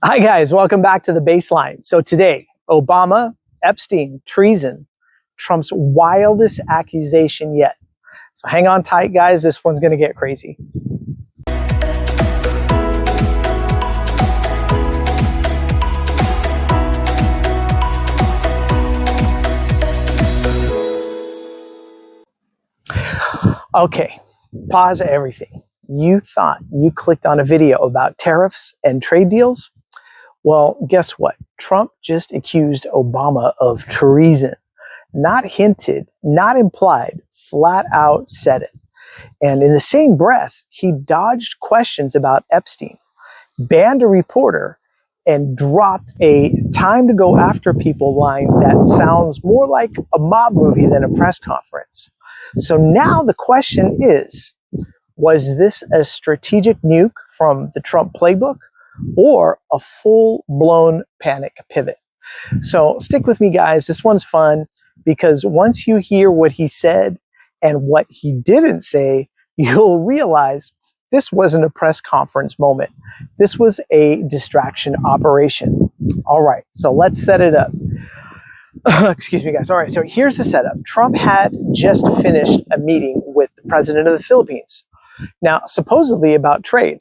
Hi guys, welcome back to the baseline. So today, Obama, Epstein, treason, Trump's wildest accusation yet. So hang on tight guys, this one's gonna get crazy. Okay, pause everything. You thought you clicked on a video about tariffs and trade deals? Well, guess what? Trump just accused Obama of treason. Not hinted, not implied, flat out said it. And in the same breath, he dodged questions about Epstein, banned a reporter, and dropped a time to go after people line that sounds more like a mob movie than a press conference. So now the question is, was this a strategic nuke from the Trump playbook or a full-blown panic pivot? So stick with me, guys. This one's fun because once you hear what he said and what he didn't say, you'll realize this wasn't a press conference moment. This was a distraction operation. All right, so let's set it up. Excuse me, guys. All right, so here's the setup. Trump had just finished a meeting with the president of the Philippines. Now, supposedly about trade,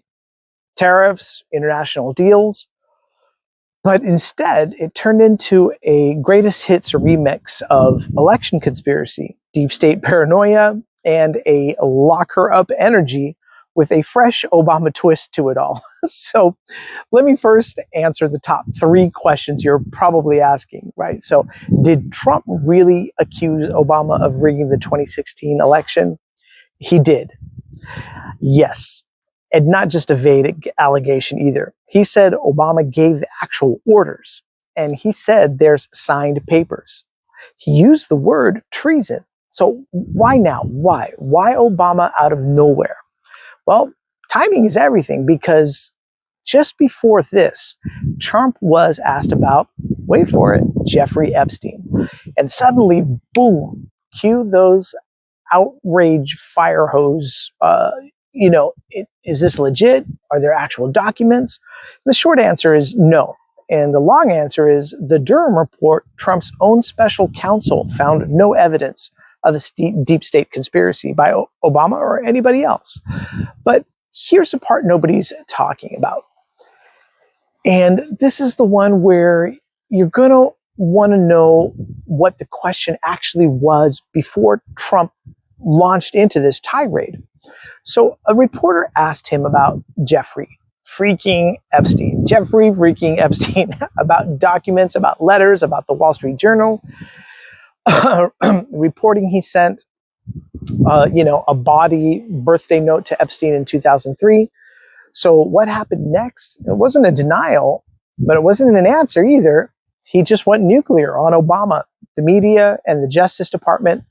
tariffs, international deals, but instead it turned into a greatest hits remix of election conspiracy, deep state paranoia, and a locker up energy with a fresh Obama twist to it all. So let me first answer the top three questions you're probably asking, right? So did Trump really accuse Obama of rigging the 2016 election? He did. Yes. And not just a vague allegation either. He said Obama gave the actual orders, and he said there's signed papers. He used the word treason. So why now? Why? Why Obama out of nowhere? Well, timing is everything, because just before this, Trump was asked about, wait for it, Jeffrey Epstein. And suddenly, boom, cue those outrage fire hose. Is this legit? Are there actual documents? The short answer is no. And the long answer is the Durham report, Trump's own special counsel, found no evidence of a deep state conspiracy by Obama or anybody else. But here's the part nobody's talking about. And this is the one where you're going to want to know what the question actually was before Trump launched into this tirade. So a reporter asked him about Jeffrey freaking Epstein, about documents, about letters, about the Wall Street Journal, reporting he sent, a body birthday note to Epstein in 2003. So what happened next? It wasn't a denial, but it wasn't an answer either. He just went nuclear on Obama, the media, and the Justice Department,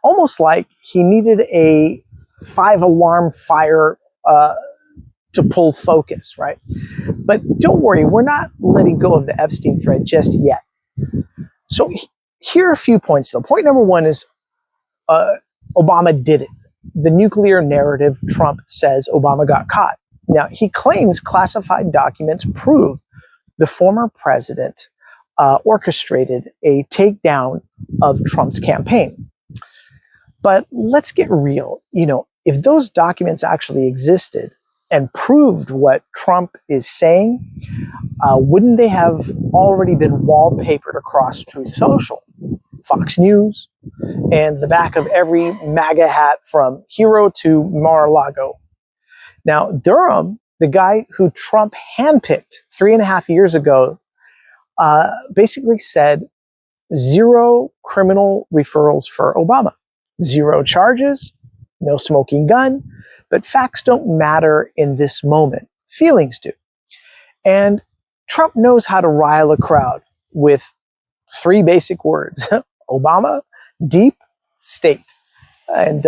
almost like he needed a 5-alarm fire to pull focus, right? But don't worry, we're not letting go of the Epstein thread just yet. So here are a few points, though. Point number one is Obama did it. The nuclear narrative, Trump says Obama got caught. Now, he claims classified documents prove the former president orchestrated a takedown of Trump's campaign. But let's get real. If those documents actually existed and proved what Trump is saying, wouldn't they have already been wallpapered across Truth Social, Fox News, and the back of every MAGA hat from Hero to Mar-a-Lago? Now, Durham, the guy who Trump handpicked 3.5 years ago, basically said 0 criminal referrals for Obama. 0 charges, no smoking gun, but facts don't matter in this moment. Feelings do. And Trump knows how to rile a crowd with 3 basic words. Obama, deep state. And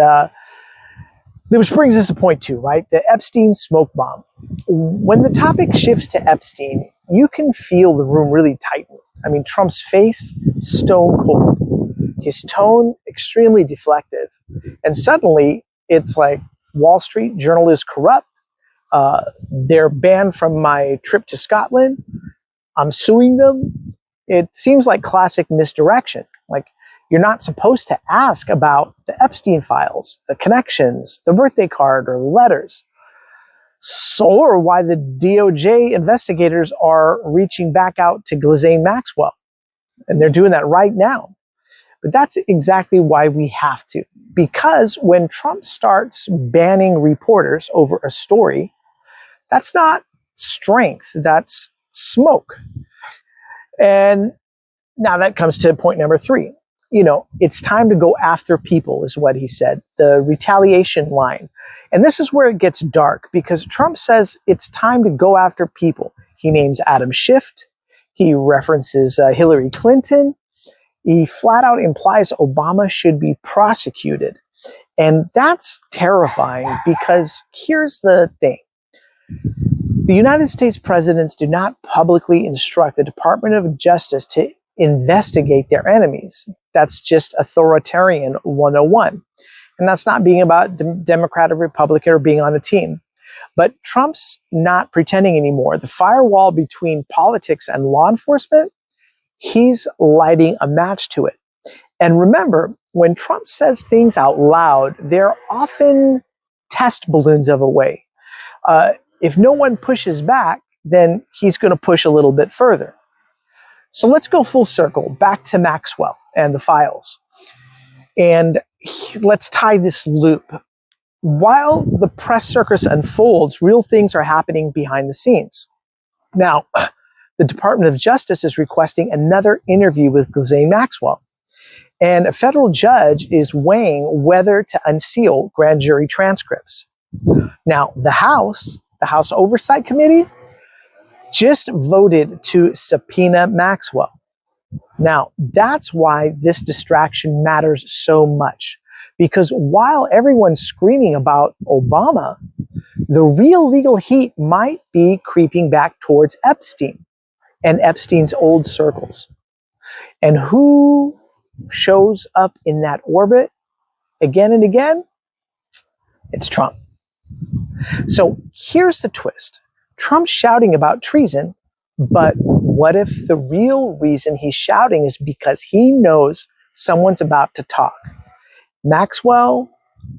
which brings us to point 2, right? The Epstein smoke bomb. When the topic shifts to Epstein, you can feel the room really tighten. I mean, Trump's face, stone cold. His tone, extremely deflective. And suddenly, it's like Wall Street Journal is corrupt. They're banned from my trip to Scotland. I'm suing them. It seems like classic misdirection. Like, you're not supposed to ask about the Epstein files, the connections, the birthday card, or the letters. So, or why the DOJ investigators are reaching back out to Ghislaine Maxwell. And they're doing that right now. But that's exactly why we have to. Because when Trump starts banning reporters over a story, that's not strength, that's smoke. And now that comes to point number 3. It's time to go after people, is what he said, the retaliation line. And this is where it gets dark, because Trump says it's time to go after people. He names Adam Schiff. He references Hillary Clinton. He flat out implies Obama should be prosecuted. And that's terrifying, because here's the thing. The United States presidents do not publicly instruct the Department of Justice to investigate their enemies. That's just authoritarian 101. And that's not being about Democrat or Republican or being on a team. But Trump's not pretending anymore. The firewall between politics and law enforcement, he's lighting a match to it. And remember, when Trump says things out loud, they're often test balloons of a way. If no one pushes back, then he's going to push a little bit further. So let's go full circle back to Maxwell and the files. And let's tie this loop. While the press circus unfolds, real things are happening behind the scenes. Now, the Department of Justice is requesting another interview with Ghislaine Maxwell. And a federal judge is weighing whether to unseal grand jury transcripts. Now, the House Oversight Committee, just voted to subpoena Maxwell. Now, that's why this distraction matters so much. Because while everyone's screaming about Obama, the real legal heat might be creeping back towards Epstein and Epstein's old circles. And who shows up in that orbit again and again? It's Trump. So here's the twist. Trump's shouting about treason, but what if the real reason he's shouting is because he knows someone's about to talk? Maxwell,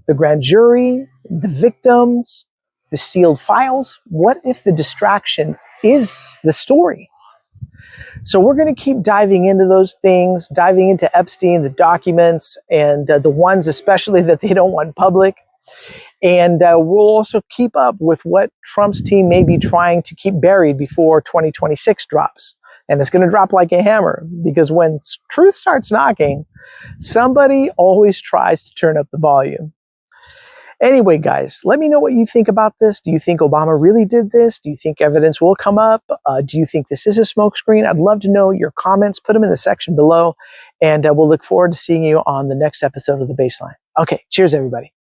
the grand jury, the victims, the sealed files. What if the distraction is the story? So we're going to keep diving into those things, diving into Epstein, the documents, and the ones especially that they don't want public. And we'll also keep up with what Trump's team may be trying to keep buried before 2026 drops. And it's going to drop like a hammer, because when truth starts knocking, somebody always tries to turn up the volume. Anyway, guys, let me know what you think about this. Do you think Obama really did this? Do you think evidence will come up? Do you think this is a smokescreen? I'd love to know your comments. Put them in the section below. And we'll look forward to seeing you on the next episode of The Baseline. Okay, cheers, everybody.